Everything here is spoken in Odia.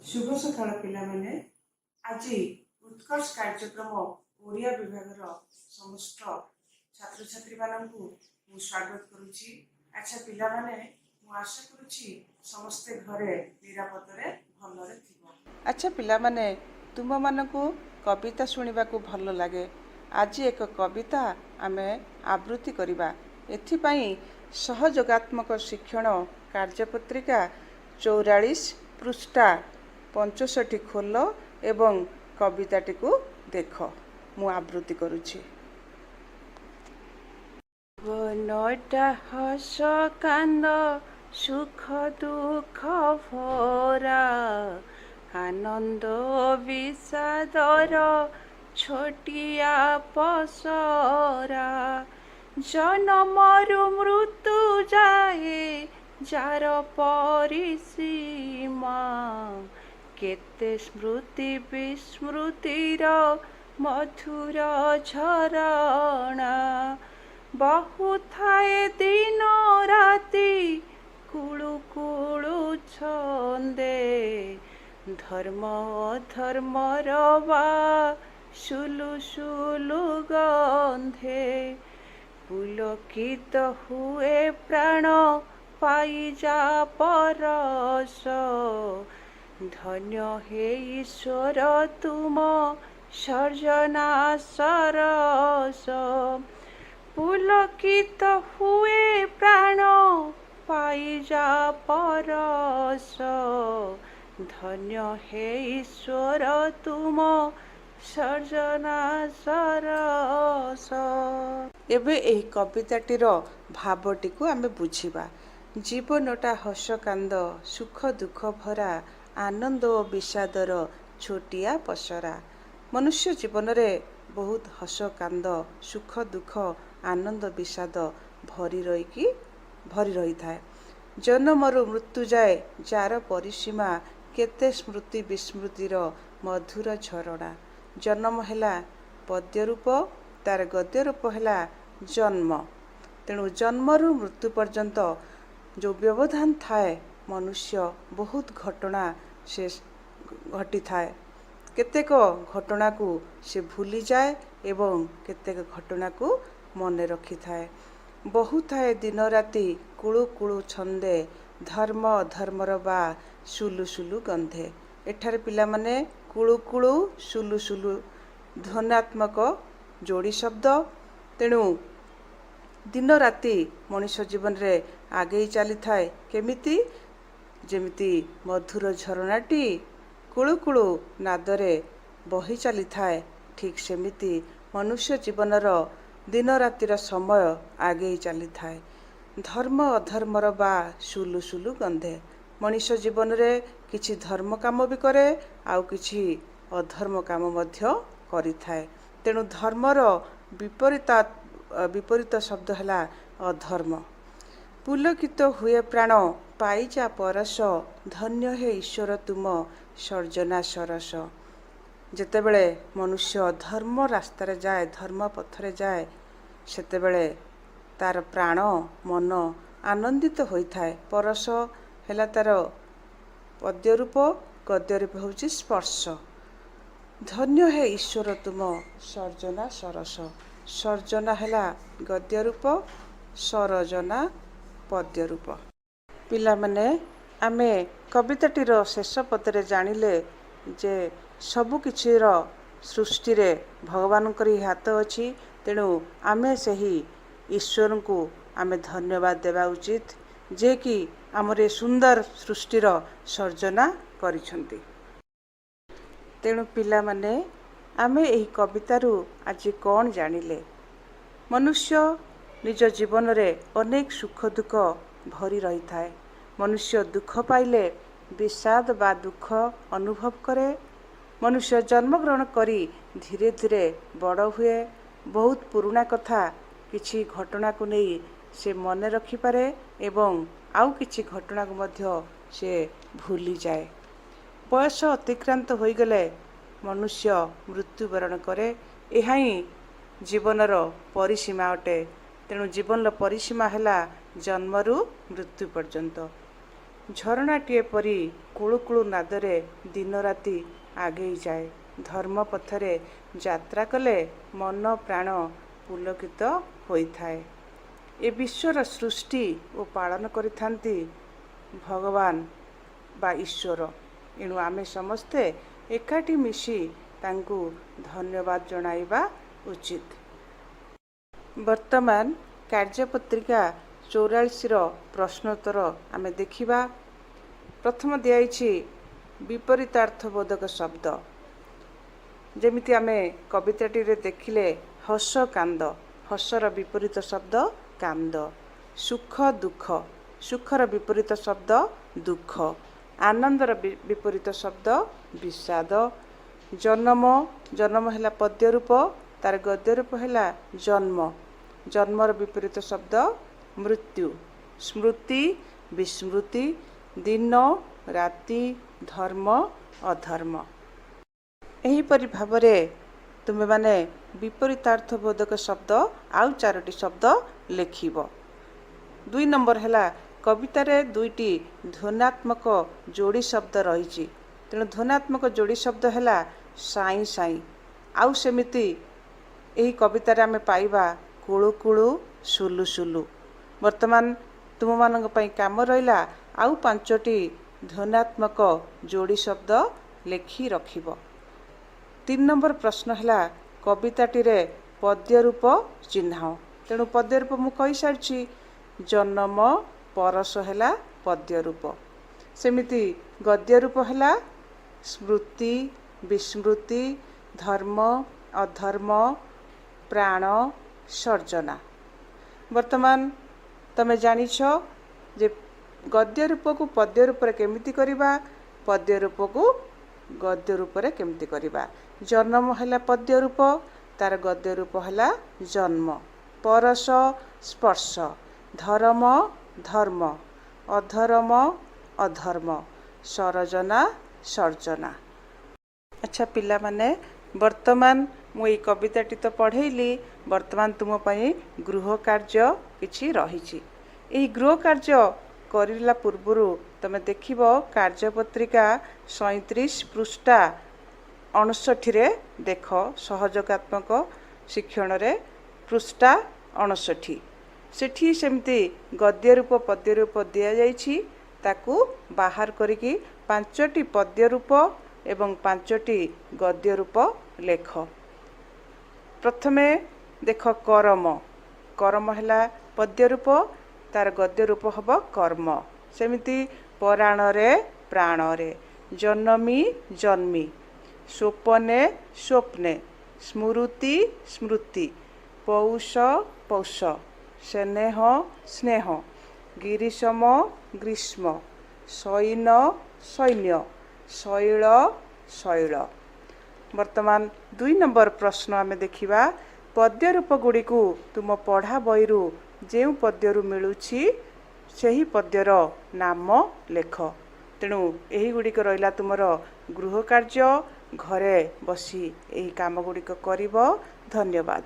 शुभ सकाळ पिलाମାନେ ଆଜି ଉତ୍କର୍ଷ କାର୍ଯ୍ୟକ୍ରମ ଓଡ଼ିଆ ବିଭାଗର ସମସ୍ତ ଛାତ୍ରଛାତ୍ରୀମାନଙ୍କୁ ମୁଁ ସ୍ୱାଗତ କରୁଛି। ଆଚ୍ଛା ପିଲାମାନେ, ମୁଁ ଆଶା କରୁଛି ସମସ୍ତେ ଘରେ ନିରାପଦରେ ଭଲରେ ଥିବ। ଆଚ୍ଛା ପିଲାମାନେ, ତୁମମାନଙ୍କୁ କବିତା ଶୁଣିବାକୁ ଭଲ ଲାଗେ। ଆଜି ଏକ କବିତା ଆମେ ଆବୃତ୍ତି କରିବା। ଏଥିପାଇଁ ସହଯୋଗାତ୍ମକ ଶିକ୍ଷଣ କାର୍ଯ୍ୟପତ୍ରିକା 44 ପୃଷ୍ଠା 65 ଖୋଲ ଏବଂ କବିତାଟିକୁ ଦେଖ। ମୁଁ ଆବୃତ୍ତି କରୁଛି। ଜୀବନଟା ହସ କାନ୍ଦ ସୁଖ ଦୁଃଖ ଭରା, ଆନନ୍ଦ ବିଷାଦର ଛୋଟିଆ ପସରା। ଜନମରୁ ମୃତ୍ୟୁ ଯାଏ ଯାର ପରିସୀମା, କେତେ ସ୍ମୃତି ବିସ୍ମୃତିର ମଧୁର ଝରଣା। ବହୁ ଥାଏ ଦିନ ରାତି କୁଳୁ କୁଳୁ ଛନ୍ଦେ, ଧର୍ମ ଅଧର୍ମର ବା ସୁଲୁ ସୁଲୁ ଗନ୍ଧେ। ପୁଲକିତ ହୁଏ ପ୍ରାଣ ପାଇଯା ପରଶ, ଧନ୍ୟ ହେ ଈଶ୍ୱର ତୁମ ସର୍ଜନା ସରସ। ପୁଲକିତ ହୁଏ ପ୍ରାଣ ପାଇଯା ପରଶ, ଧନ୍ୟ ହେ ଈଶ୍ୱର ତୁମ ସର୍ଜନା ସରସ। ଏବେ ଏହି କବିତାଟିର ଭାବଟିକୁ ଆମେ ବୁଝିବା। ଜୀବନଟା ହସ କାନ୍ଦ ସୁଖ ଦୁଃଖ ଭରା, ଆନନ୍ଦ ଓ ବିଷାଦର ଛୋଟିଆ ପସରା। ମନୁଷ୍ୟ ଜୀବନରେ ବହୁତ ହସ କାନ୍ଦ ସୁଖ ଦୁଃଖ ଆନନ୍ଦ ବିଷାଦ ଭରି ରହିଥାଏ। ଜନମରୁ ମୃତ୍ୟୁ ଯାଏ ଯାର ପରିସୀମା, କେତେ ସ୍ମୃତି ବିସ୍ମୃତିର ମଧୁର ଝରଣା। ଜନ୍ମ ହେଲା ପଦ୍ୟ ରୂପ, ତାର ଗଦ୍ୟ ରୂପ ହେଲା ଜନ୍ମ। ତେଣୁ ଜନ୍ମରୁ ମୃତ୍ୟୁ ପର୍ଯ୍ୟନ୍ତ ଯେଉଁ ବ୍ୟବଧାନ ଥାଏ, ମନୁଷ୍ୟ ବହୁତ ଘଟଣା ସେ ଘଟିଥାଏ। କେତେକ ଘଟଣାକୁ ସେ ଭୁଲିଯାଏ ଏବଂ କେତେକ ଘଟଣାକୁ ମନେ ରଖିଥାଏ। ବହୁ ଥାଏ ଦିନ ରାତି କୁଳୁ କୁଳୁ ଛନ୍ଦେ, ଧର୍ମ ଅଧର୍ମର ବା ସୁଲୁ ସୁଲୁ ଗନ୍ଧେ। ଏଠାରେ ପିଲାମାନେ କୁଳୁ କୁଳୁ ସୁଲୁ ସୁଲୁ ଧ୍ୱନ୍ୟାତ୍ମକ ଯୋଡ଼ି ଶବ୍ଦ। ତେଣୁ ଦିନ ରାତି ମଣିଷ ଜୀବନରେ ଆଗେଇ ଚାଲିଥାଏ କେମିତି? ଯେମିତି ମଧୁର ଝରଣାଟି କୁଳୁ କୁଳୁ ନାଦରେ ବହି ଚାଲିଥାଏ, ଠିକ୍ ସେମିତି ମନୁଷ୍ୟ ଜୀବନର ଦିନ ରାତିର ସମୟ ଆଗେଇ ଚାଲିଥାଏ। ଧର୍ମ ଅଧର୍ମର ବା ସୁଲୁ ସୁଲୁ ଗନ୍ଧେ। ମଣିଷ ଜୀବନରେ କିଛି ଧର୍ମ କାମ ବି କରେ, ଆଉ କିଛି ଅଧର୍ମ କାମ ମଧ୍ୟ କରିଥାଏ। ତେଣୁ ଧର୍ମର ବିପରୀତ ଶବ୍ଦ ହେଲା ଅଧର୍ମ। ପୁଲକିତ ହୁଏ ପ୍ରାଣ ପାଇଯା ପରଶ, ଧନ୍ୟ ହେ ଈଶ୍ୱର ତୁମ ସର୍ଜନା ସରସ। ଯେତେବେଳେ ମନୁଷ୍ୟ ଧର୍ମ ରାସ୍ତାରେ ଯାଏ, ଧର୍ମ ପଥରେ ଯାଏ, ସେତେବେଳେ ତାର ପ୍ରାଣ ମନ ଆନନ୍ଦିତ ହୋଇଥାଏ। ପରଶ ହେଲା ତାର ପଦ୍ୟ ରୂପ, ଗଦ୍ୟ ରୂପ ହେଉଛି ସ୍ପର୍ଶ। ଧନ୍ୟ ହେ ଈଶ୍ୱର ତୁମ ସର୍ଜନା ସରସ। ସର୍ଜନା ହେଲା ଗଦ୍ୟ ରୂପ, ସରଜନା ପଦ୍ୟ ରୂପ। ପିଲାମାନେ, ଆମେ କବିତାଟିର ଶେଷ ପଦରେ ଜାଣିଲେ ଯେ ସବୁକିଛିର ସୃଷ୍ଟିରେ ଭଗବାନଙ୍କର ହିଁ ହାତ ଅଛି। ତେଣୁ ଆମେ ସେହି ଈଶ୍ୱରଙ୍କୁ ଆମେ ଧନ୍ୟବାଦ ଦେବା ଉଚିତ, ଯିଏକି ଆମର ଏ ସୁନ୍ଦର ସୃଷ୍ଟିର ସର୍ଜନା କରିଛନ୍ତି। ତେଣୁ ପିଲାମାନେ, ଆମେ ଏହି କବିତାରୁ ଆଜି କ'ଣ ଜାଣିଲେ? ମନୁଷ୍ୟ ନିଜ ଜୀବନରେ ଅନେକ ସୁଖ ଦୁଃଖ ଭରି ରହିଥାଏ। ମନୁଷ୍ୟ ଦୁଃଖ ପାଇଲେ ବିଷାଦ ବା ଦୁଃଖ ଅନୁଭବ କରେ। ମନୁଷ୍ୟ ଜନ୍ମଗ୍ରହଣ କରି ଧୀରେ ଧୀରେ ବଡ଼ ହୁଏ। ବହୁତ ପୁରୁଣା କଥା କିଛି ଘଟଣାକୁ ନେଇ ସେ ମନେ ରଖିପାରେ ଏବଂ ଆଉ କିଛି ଘଟଣାକୁ ମଧ୍ୟ ସେ ଭୁଲିଯାଏ। ବୟସ ଅତିକ୍ରାନ୍ତ ହୋଇଗଲେ ମନୁଷ୍ୟ ମୃତ୍ୟୁବରଣ କରେ। ଏହା ହିଁ ଜୀବନର ପରିସୀମା ଅଟେ। ତେଣୁ ଜୀବନର ପରିସୀମା ହେଲା ଜନ୍ମରୁ ମୃତ୍ୟୁ ପର୍ଯ୍ୟନ୍ତ। ଝରଣାଟିଏ ପରି କୁଳୁ କୁଳୁ ନାଦରେ ଦିନ ରାତି ଆଗେଇ ଯାଏ। ଧର୍ମ ପଥରେ ଯାତ୍ରା କଲେ ମନ ପ୍ରାଣ ପୁଲକିତ ହୋଇଥାଏ। ଏ ବିଶ୍ୱର ସୃଷ୍ଟି ଓ ପାଳନ କରିଥାନ୍ତି ଭଗବାନ ବା ଈଶ୍ୱର। ଏଣୁ ଆମେ ସମସ୍ତେ ଏକାଠି ମିଶି ତାଙ୍କୁ ଧନ୍ୟବାଦ ଜଣାଇବା ଉଚିତ। ବର୍ତ୍ତମାନ କାର୍ଯ୍ୟପତ୍ରିକା 44ର ପ୍ରଶ୍ନୋତ୍ତର ଆମେ ଦେଖିବା। ପ୍ରଥମ ଦିଆଯାଇଛି ବିପରୀତାର୍ଥବୋଧକ ଶବ୍ଦ। ଯେମିତି ଆମେ କବିତାଟିରେ ଦେଖିଲେ ହସ କାନ୍ଦ, ହସର ବିପରୀତ ଶବ୍ଦ କାନ୍ଦ। ସୁଖ ଦୁଃଖ, ସୁଖର ବିପରୀତ ଶବ୍ଦ ଦୁଃଖ। ଆନନ୍ଦର ବିପରୀତ ଶବ୍ଦ ବିଷାଦ। ଜନମ, ଜନମ ହେଲା ପଦ୍ୟ ରୂପ, ତାର ଗଦ୍ୟ ରୂପ ହେଲା ଜନ୍ମ। ଜନ୍ମର ବିପରୀତ ଶବ୍ଦ ମୃତ୍ୟୁ। ସ୍ମୃତି ବିସ୍ମୃତି। ଦିନ ରାତି, ଧର୍ମ ଅଧର୍ମ। ଏହିପରି ଭାବରେ ତୁମେମାନେ ବିପରୀତାର୍ଥବୋଧକ ଶବ୍ଦ ଆଉ 4ଟି ଶବ୍ଦ ଲେଖିବ। 2 ନମ୍ବର ହେଲା କବିତାରେ 2ଟି ଧ୍ୱନ୍ୟାତ୍ମକ ଯୋଡ଼ି ଶବ୍ଦ ରହିଛି। ତେଣୁ ଧ୍ୱନ୍ୟାତ୍ମକ ଯୋଡ଼ି ଶବ୍ଦ ହେଲା ସାଇଁ ସାଇଁ। ଆଉ ସେମିତି ଏହି କବିତାରେ ଆମେ ପାଇବା କୁଳୁ କୁଳୁ ସୁଲୁ ସୁଲୁ। ବର୍ତ୍ତମାନ ତୁମମାନଙ୍କ ପାଇଁ କାମ ରହିଲା ଆଉ 5ଟି ଧ୍ୱନ୍ୟାତ୍ମକ ଯୋଡ଼ି ଶବ୍ଦ ଲେଖି ରଖିବ। 3 ନମ୍ବର ପ୍ରଶ୍ନ ହେଲା କବିତାଟିରେ ପଦ୍ୟ ରୂପ ଚିହ୍ନାଅ। ତେଣୁ ପଦ୍ୟ ରୂପ ମୁଁ କହିସାରିଛି। ଜନମ ପରଶ ହେଲା ପଦ୍ୟ ରୂପ। ସେମିତି ଗଦ୍ୟ ରୂପ ହେଲା ସ୍ମୃତି ବିସ୍ମୃତି, ଧର୍ମ ଅଧର୍ମ, ପ୍ରାଣ ସର୍ଜନା। ବର୍ତ୍ତମାନ ତମେ ଜାଣିଛ ଯେ ଗଦ୍ୟ ରୂପକୁ ପଦ୍ୟ ରୂପରେ କେମିତି କରିବା, ପଦ୍ୟ ରୂପକୁ ଗଦ୍ୟ ରୂପରେ କେମିତି କରିବା। ଜନମ ହେଲା ପଦ୍ୟ ରୂପ, ତାର ଗଦ୍ୟ ରୂପ ହେଲା ଜନ୍ମ। ପରଶ ସ୍ପର୍ଶ, ଧରମ ଧର୍ମ, ଅଧରମ ଅଧର୍ମ, ସରଜନା ସର୍ଜନା। ଆଚ୍ଛା ପିଲାମାନେ, ବର୍ତ୍ତମାନ ମୁଁ ଏଇ କବିତାଟି ତ ପଢ଼େଇଲି। ବର୍ତ୍ତମାନ ତୁମ ପାଇଁ ଗୃହ କାର୍ଯ୍ୟ କିଛି ରହିଛି। ଏହି ଗୃହ କାର୍ଯ୍ୟ କରିଲା ପୂର୍ବରୁ ତମେ ଦେଖିବ କାର୍ଯ୍ୟପତ୍ରିକା 37 ପୃଷ୍ଠା 59ରେ ଦେଖ। ସହଯୋଗାତ୍ମକ ଶିକ୍ଷଣରେ ପୃଷ୍ଠା 59। ସେଠି ସେମିତି ଗଦ୍ୟ ରୂପ ପଦ୍ୟ ରୂପ ଦିଆଯାଇଛି। ତାକୁ ବାହାର କରିକି 5ଟି ପଦ୍ୟ ରୂପ ଏବଂ 5ଟି ଗଦ୍ୟ ରୂପ ଲେଖ। ପ୍ରଥମେ ଦେଖ କରମ। କରମ ହେଲା ପଦ୍ୟ ରୂପ, ତାର ଗଦ୍ୟ ରୂପ ହେବ କର୍ମ। ସେମିତି ପରାଣରେ ପ୍ରାଣରେ, ଜନମି ଜନ୍ମି, ସ୍ୱପନେ ସ୍ୱପ୍ନେ, ସ୍ମୃତି ସ୍ମୃତି, ପୌଷ ପୌଷ, ସ୍ନେହ ସ୍ନେହ, ଗିରିଶମ ଗ୍ରୀଷ୍ମ, ସୈନ ସୈନ୍ୟ, ଶୈଳ ଶୈଳ। ବର୍ତ୍ତମାନ 2 ନମ୍ବର ପ୍ରଶ୍ନ ଆମେ ଦେଖିବା। ପଦ୍ୟ ରୂପ ଗୁଡ଼ିକୁ ତୁମ ପଢ଼ା ବହିରୁ ଯେଉଁ ପଦ୍ୟରୁ ମିଳୁଛି ସେହି ପଦ୍ୟର ନାମ ଲେଖ। ତେଣୁ ଏହିଗୁଡ଼ିକ ରହିଲା ତୁମର ଗୃହ କାର୍ଯ୍ୟ। ଘରେ ବସି ଏହି କାମ ଗୁଡ଼ିକ କରିବ। ଧନ୍ୟବାଦ।